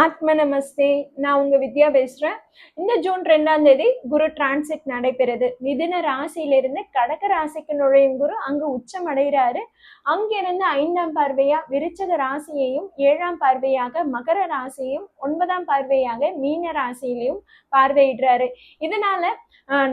ஆத்ம நமஸ்தே. நான் உங்க வித்யா பேசுறேன். இந்த ஜூன் 2ஆம் தேதி குரு டிரான்சிட் நடைபெறுது. மிதுன ராசியிலிருந்து கடக ராசிக்கு நுழையும் குரு அங்கு உச்சம் அடைகிறாரு. அங்கிருந்து 5ஆம் பார்வையா விருச்சக ராசியையும், 7ஆம் பார்வையாக மகர ராசியையும், 9ஆம் பார்வையாக மீன ராசியிலையும் பார்வையிடுறாரு. இதனால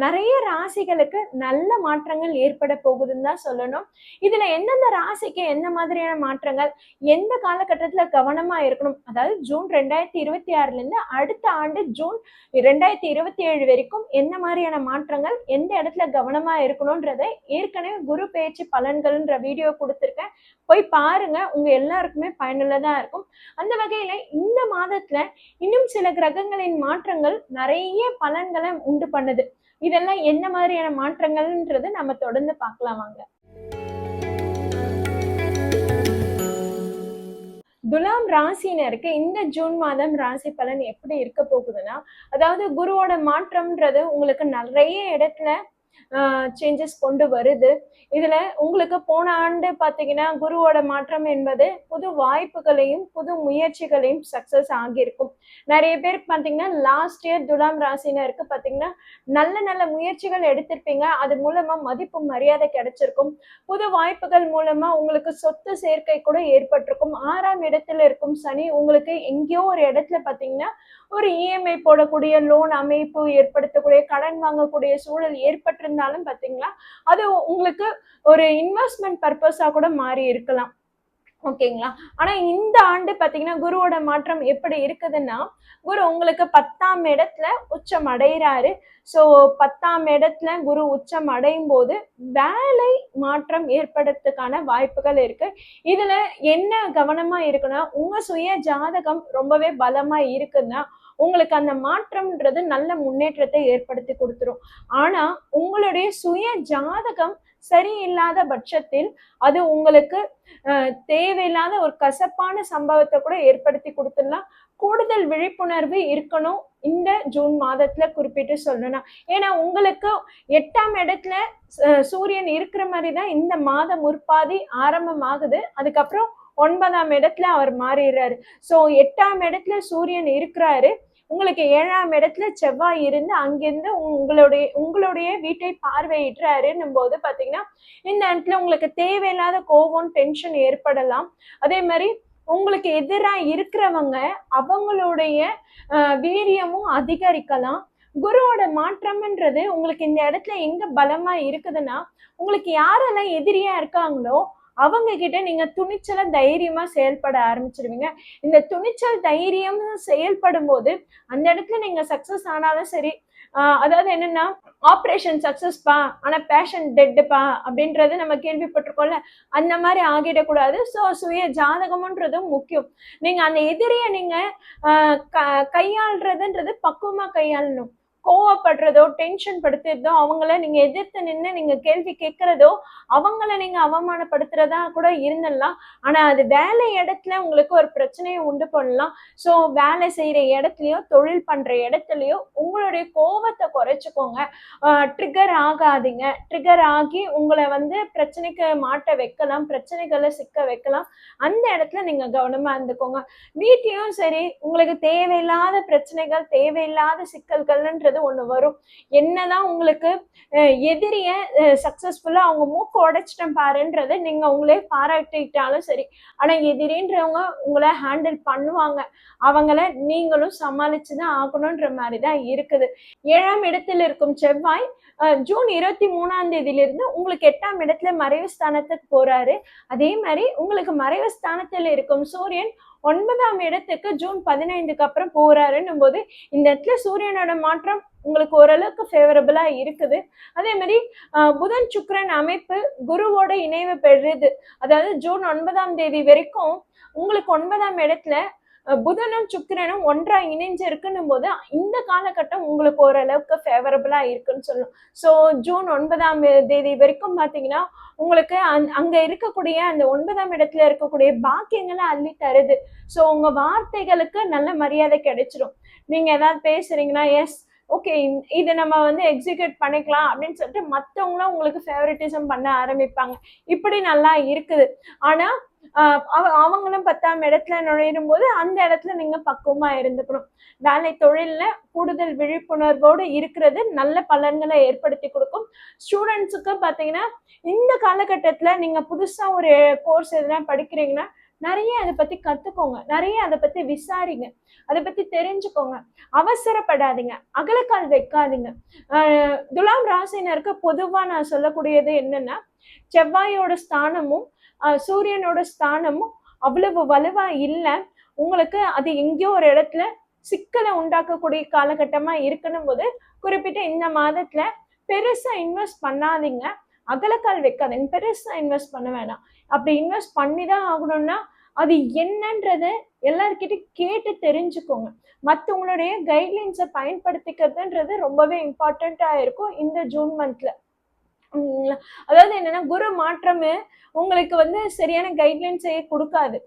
நிறைய ராசிகளுக்கு நல்ல மாற்றங்கள் ஏற்பட போகுதுன்னு தான் சொல்லணும். இதுல எந்தெந்த ராசிக்கு எந்த மாதிரியான மாற்றங்கள், எந்த காலகட்டத்துல கவனமா இருக்கணும், அதாவது ஜூன் 2026 இருந்து அடுத்த ஆண்டு ஜூன் 2027 வரைக்கும் என்ன மாதிரியான மாற்றங்கள், எந்த இடத்துல கவனமா இருக்கணும்ன்றதை ஏற்கனவே குரு பெயர்ச்சி பலன்கள்ன்ற வீடியோ கொடுத்துருக்கேன். போய் பாருங்க, உங்க எல்லாருக்குமே பயனுள்ளதா இருக்கும். அந்த வகையில இந்த மாதத்துல இன்னும் சில கிரகங்களின் மாற்றங்கள் நிறைய பலன்களை உண்டு பண்ணுது. இதெல்லாம் என்ன மாதிரியான மாற்றங்கள்ன்றது நம்ம தொடர்ந்து பார்க்கலாம் வாங்க. துலாம் ராசினருக்கு இந்த ஜூன் மாதம் ராசி பலன் எப்படி இருக்க போகுதுன்னா, அதாவது குருவோட மாற்றம்ன்றது உங்களுக்கு நிறைய இடத்துல சேஞ்சஸ் கொண்டு வருது. இதுல உங்களுக்கு போன ஆண்டு பாத்தீங்கன்னா குருவோட மாற்றம் என்பது புது வாய்ப்புகளையும் புது முயற்சிகளையும் சக்சஸ் ஆகியிருக்கும். நிறைய பேர் பாத்தீங்கன்னா லாஸ்ட் இயர் துலாம் ராசினருக்கு பாத்தீங்கன்னா நல்ல நல்ல முயற்சிகள் எடுத்திருப்பீங்க. அது மூலமா மதிப்பு மரியாதை கிடைச்சிருக்கும். புது வாய்ப்புகள் மூலமா உங்களுக்கு சொத்து சேர்க்கை கூட ஏற்பட்டிருக்கும். 6ஆம் இடத்துல இருக்கும் சனி உங்களுக்கு எங்கேயோ ஒரு இடத்துல பாத்தீங்கன்னா ஒரு இஎம்ஐ போடக்கூடிய, லோன் அமைப்பு ஏற்படுத்தக்கூடிய, கடன் வாங்கக்கூடிய சூழல் ஏற்பட்டிருந்தாலும் பாத்தீங்களா அது உங்களுக்கு ஒரு இன்வெஸ்ட்மெண்ட் பர்பஸா கூட மாறி இருக்கலாம். ஓகேங்களா? ஆனா இந்த ஆண்டு பாத்தீங்கன்னா குருவோட மாற்றம் எப்படி இருக்குதுன்னா, குரு உங்களுக்கு 10ஆம் இடத்துல உச்சம் அடைகிறாரு. ஸோ 10ஆம் இடத்துல குரு உச்சம் அடையும் போது வேலை மாற்றம் ஏற்படுறதுக்கான வாய்ப்புகள் இருக்கு. இதுல என்ன கவனமா இருக்குன்னா, உங்க சுய ஜாதகம் ரொம்பவே பலமா இருக்குன்னா உங்களுக்கு அந்த மாற்றம்ன்றது நல்ல முன்னேற்றத்தை ஏற்படுத்தி கொடுத்துரும். ஆனா உங்களுடைய சுய ஜாதகம் சரியில்லாத பட்சத்தில் அது உங்களுக்கு தேவையில்லாத ஒரு கசப்பான சம்பவத்தை கூட ஏற்படுத்தி கொடுத்துடலாம். கூடுதல் விழிப்புணர்வு இருக்கணும் இந்த ஜூன் மாதத்துல குறிப்பிட்டு சொல்லணும். ஏன்னா உங்களுக்கு 8ஆம் இடத்துல சூரியன் இருக்கிற மாதிரிதான் இந்த மாதம் முற்பாதி ஆரம்பமாகுது. அதுக்கப்புறம் 9ஆம் இடத்துல அவர் மாறிடுறாரு. ஸோ 8ஆம் இடத்துல சூரியன் இருக்கிறாரு. உங்களுக்கு 7ஆம் இடத்துல செவ்வாய் இருந்து அங்கிருந்து உங்களுடைய வீட்டை பார்வையிடுறாருன்னும் போது பாத்தீங்கன்னா இந்த இடத்துல உங்களுக்கு தேவையில்லாத கோபம், டென்ஷன் ஏற்படலாம். அதே மாதிரி உங்களுக்கு எதிராக இருக்கிறவங்க அவங்களுடைய வீரியமும் அதிகரிக்கலாம். குருவோட மாற்றம்ன்றது உங்களுக்கு இந்த இடத்துல எங்க பலமா இருக்குதுன்னா, உங்களுக்கு யாரெல்லாம் எதிரியா இருக்காங்களோ அவங்க கிட்ட நீங்க துணிச்சலா தைரியமா செயல்பட ஆரம்பிச்சிருவீங்க. இந்த துணிச்சல் தைரியம் செயல்படும் போது அந்த இடத்துல நீங்க சக்சஸ் ஆனாலும் சரி, அதாவது என்னன்னா ஆப்ரேஷன் சக்சஸ்பா ஆனா பேஷன் டெட்டுப்பா அப்படின்றது நம்ம கேள்விப்பட்டிருக்கோம்ல, அந்த மாதிரி ஆகிடக்கூடாது. ஸோ சுய ஜாதகம்ன்றதும் முக்கியம். நீங்க அந்த எதிரியை நீங்க கையாள்றதுன்றது பக்குவமா கையாளணும். கோவப்படுறதோ, டென்ஷன் படுத்துறதோ, அவங்கள நீங்க எதிர்த்து நின்று நீங்க கேள்வி கேட்கறதோ, அவங்கள நீங்க அவமானப்படுத்துறதா கூட இருந்துடலாம். ஆனா அது வேலை இடத்துல உங்களுக்கு ஒரு பிரச்சனையை உண்டு பண்ணலாம். ஸோ வேலை செய்யற இடத்துலயோ, தொழில் பண்ற இடத்துலயோ உங்களுடைய கோபத்தை குறைச்சிக்கோங்க. ட்ரிகர் ஆகாதீங்க. ட்ரிகர் ஆகி உங்களை பிரச்சனைக்கு மாட்ட வைக்கலாம், பிரச்சனைகளை சிக்க வைக்கலாம். அந்த இடத்துல நீங்க கவனமா இருந்துக்கோங்க. வீட்லயும் சரி, உங்களுக்கு தேவையில்லாத பிரச்சனைகள், தேவையில்லாத சிக்கல்கள்ன்றது ஒண்ணு வரும். என்னதான் உங்களுக்கு எதிரிய சக்சஸ்ஃபுல்லா அவங்க மூக்கு உடைச்சிட்டேன் பாருன்றதை நீங்க உங்களே பாராட்டிட்டாலும் சரி, ஆனா எதிரின்றவங்க உங்களை ஹேண்டில் பண்ணுவாங்க. அவங்கள நீங்களும் சமாளிச்சுதான் ஆகணும்ன்ற மாதிரிதான் இருக்குது. 7ஆம் இடத்தில் இருக்கும் செவ்வாய் ஜூன் 23ஆம் தேதியிலிருந்து உங்களுக்கு 8ஆம் இடத்துல மறைவு ஸ்தானத்துக்கு போறாரு. அதே மாதிரி உங்களுக்கு மறைவு ஸ்தானத்தில் இருக்கும் சூரியன் 9ஆம் இடத்துக்கு ஜூன் 15க்கு அப்புறம் போறாருன்னும் போது இந்த இடத்துல சூரியனோட மாற்றம் உங்களுக்கு ஓரளவுக்கு ஃபேவரபிளா இருக்குது. அதே மாதிரி புதன் சுக்கிரன் அமைப்பு குருவோட இணைவு பெறுது. அதாவது ஜூன் 9ஆம் தேதி வரைக்கும் உங்களுக்கு 9ஆம் இடத்துல புதனும் சுக்கிரனும் ஒன்றா இணைஞ்சு இருக்குன்னும் போது இந்த காலகட்டம் உங்களுக்கு ஓரளவுக்கு ஃபேவரபிளா இருக்குன்னு சொல்லும். ஸோ ஜூன் 9ஆம் தேதி வரைக்கும் பாத்தீங்கன்னா உங்களுக்கு அங்க இருக்கக்கூடிய அந்த 9ஆம் இடத்துல இருக்கக்கூடிய பாக்கியங்களை அள்ளி தருது. ஸோ உங்க வார்த்தைகளுக்கு நல்ல மரியாதை கிடைச்சிடும். நீங்க ஏதாவது பேசுறீங்கன்னா எஸ் ஓகே இதை நம்ம எக்ஸிக்யூட் பண்ணிக்கலாம் அப்படின்னு சொல்லிட்டு மற்றவங்களும் உங்களுக்கு ஃபேவரட்டிசம் பண்ண ஆரம்பிப்பாங்க. இப்படி நல்லா இருக்குது. ஆனா அவங்களும் 10ஆம் இடத்துல நுழையும் போது அந்த இடத்துல நீங்க பக்குவமா இருந்துக்கணும். வேலை தொழில்ல கூடுதல் விழிப்புணர்வோடு இருக்கிறது நல்ல பலன்களை ஏற்படுத்தி கொடுக்கும். ஸ்டூடெண்ட்ஸுக்கு பாத்தீங்கன்னா இந்த காலகட்டத்துல நீங்க புதுசா ஒரு கோர்ஸ் எதுனா படிக்கிறீங்கன்னா நிறைய அதை பத்தி கத்துக்கோங்க, நிறைய அதை பத்தி விசாரிங்க, அதை பத்தி தெரிஞ்சுக்கோங்க. அவசரப்படாதீங்க, அகலக்கால் வைக்காதீங்க. துலாம் ராசினருக்கு பொதுவா நான் சொல்லக்கூடியது என்னன்னா, செவ்வாயோட ஸ்தானமும் சூரியனோட ஸ்தானமும் அவ்வளவு வலுவா இல்லை. உங்களுக்கு அது எங்கேயோ ஒரு இடத்துல சிக்கலை உண்டாக்கக்கூடிய காலகட்டமா இருக்கணும் போது குறிப்பிட்ட இந்த மாதத்துல பெருசா இன்வெஸ்ட் பண்ணாதீங்க, அகலக்கால் வைக்காதீங்க, பெருசா இன்வெஸ்ட் பண்ண வேணாம். அப்படி இன்வெஸ்ட் பண்ணிதான் ஆகணும்னா அது என்னன்றது எல்லார்கிட்டையும் கேட்டு தெரிஞ்சுக்கோங்க. மற்றவங்களுடைய கைட்லைன்ஸை பயன்படுத்திக்கிறதுன்றது ரொம்பவே இம்பார்ட்டண்டா இருக்கும் இந்த ஜூன் மந்த்ல. அதாவது என்னன்னா, குரு மாற்றமே உங்களுக்கு சரியான கைட்லைன்ஸையே கொடுக்காது.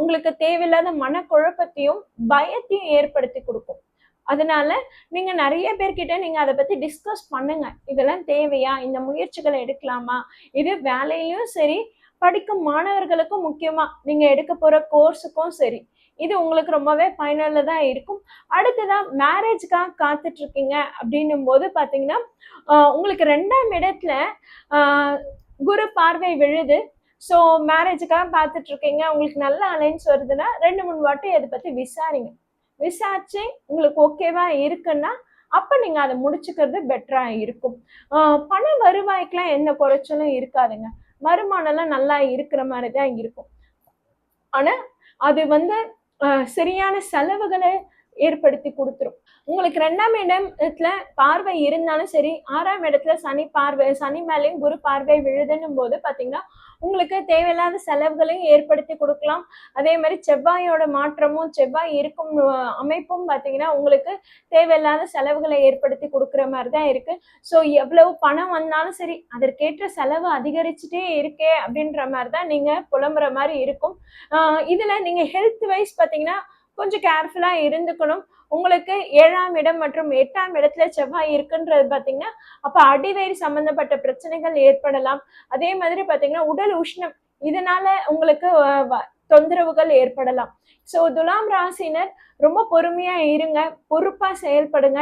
உங்களுக்கு தேவையில்லாத மனக்குழப்பத்தையும் பயத்தையும் ஏற்படுத்தி கொடுக்கும். அதனால நீங்க நிறைய பேர்கிட்ட நீங்க அதை பத்தி டிஸ்கஸ் பண்ணுங்க. இதெல்லாம் தேவையா, இந்த முயற்சிகளை எடுக்கலாமா, இது வேலையிலும் சரி, படிக்கும் மாணவர்களுக்கும் முக்கியமா நீங்க எடுக்க போற கோர்ஸுக்கும் சரி, இது உங்களுக்கு ரொம்பவே பயனுள்ளதா இருக்கும். அடுத்ததான் மேரேஜ்க்காக காத்துட்டு இருக்கீங்க அப்படின்னும் போது பாத்தீங்கன்னா, உங்களுக்கு 2ஆம் இடத்துல குரு பார்வை விழுது. ஸோ மேரேஜுக்காக பார்த்துட்டு இருக்கீங்க, உங்களுக்கு நல்ல அலைன்ஸ் வருதுன்னா 2-3 வாட்டி அதை பத்தி விசாரிங்க. விசாரிச்சு உங்களுக்கு ஓகேவா இருக்குன்னா அப்ப நீங்க அதை முடிச்சுக்கிறது பெட்டரா இருக்கும். பண வருவாய்க்கெல்லாம் எந்த குறைச்சலும் இருக்காதுங்க. வருமானம்லாம் நல்லா இருக்கிற மாதிரிதான் இருக்கும். ஆனா அது சரியான செலவுகளை ஏற்படுத்தி கொடுத்துரும். உங்களுக்கு 2ஆம் இடத்துல பார்வை இருந்தாலும் சரி, 6ஆம் இடத்துல சனி மேலேயும் குரு பார்வை விழுதுன்னும் போது பாத்தீங்கன்னா உங்களுக்கு தேவையில்லாத செலவுகளையும் ஏற்படுத்தி கொடுக்கலாம். அதே மாதிரி செவ்வாயோட மாற்றமும் செவ்வாய் இருக்கும் அமைப்பும் பாத்தீங்கன்னா உங்களுக்கு தேவையில்லாத செலவுகளை ஏற்படுத்தி கொடுக்குற மாதிரிதான் இருக்கு. ஸோ எவ்வளவு பணம் வந்தாலும் சரி அதற்கேற்ற செலவு அதிகரிச்சுட்டே இருக்கே அப்படின்ற மாதிரிதான் நீங்க புலம்புற மாதிரி இருக்கும். இதுல நீங்க ஹெல்த் வைஸ் பாத்தீங்கன்னா கொஞ்சம் கேர்ஃபுல்லா இருந்துக்கணும். உங்களுக்கு 7ஆம் இடம் மற்றும் 8ஆம் இடத்துல செவ்வாய் இருக்குன்றது பாத்தீங்கன்னா அப்ப அடிவயிறு சம்பந்தப்பட்ட பிரச்சனைகள் ஏற்படலாம். அதே மாதிரி பாத்தீங்கன்னா உடல் உஷ்ணம், இதனால உங்களுக்கு தொந்தரவுகள் ஏற்படலாம். ஸோ துலாம் ராசினர் ரொம்ப பொறுமையா இருங்க, பொறுப்பா செயல்படுங்க,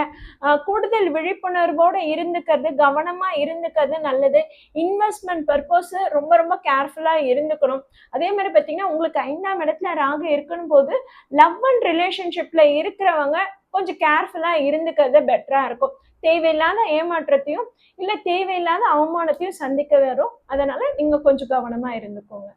கூடுதல் விழிப்புணர்வோட இருந்துக்கிறது, கவனமா இருந்துக்கிறது நல்லது. இன்வெஸ்ட்மெண்ட் பர்பஸ் ரொம்ப ரொம்ப கேர்ஃபுல்லா இருந்துக்கணும். அதே மாதிரி பார்த்தீங்கன்னா உங்களுக்கு 5ஆம் இடத்துல ராகு இருக்கணும் போது லவ் அண்ட் ரிலேஷன்ஷிப்ல இருக்கிறவங்க கொஞ்சம் கேர்ஃபுல்லா இருந்துக்கிறது பெட்டரா இருக்கும். தேவையில்லாத ஏமாற்றத்தையும் இல்ல தேவையில்லாத அவமானத்தையும் சந்திக்க வரும். அதனால நீங்க கொஞ்சம் கவனமா இருந்துக்கோங்க.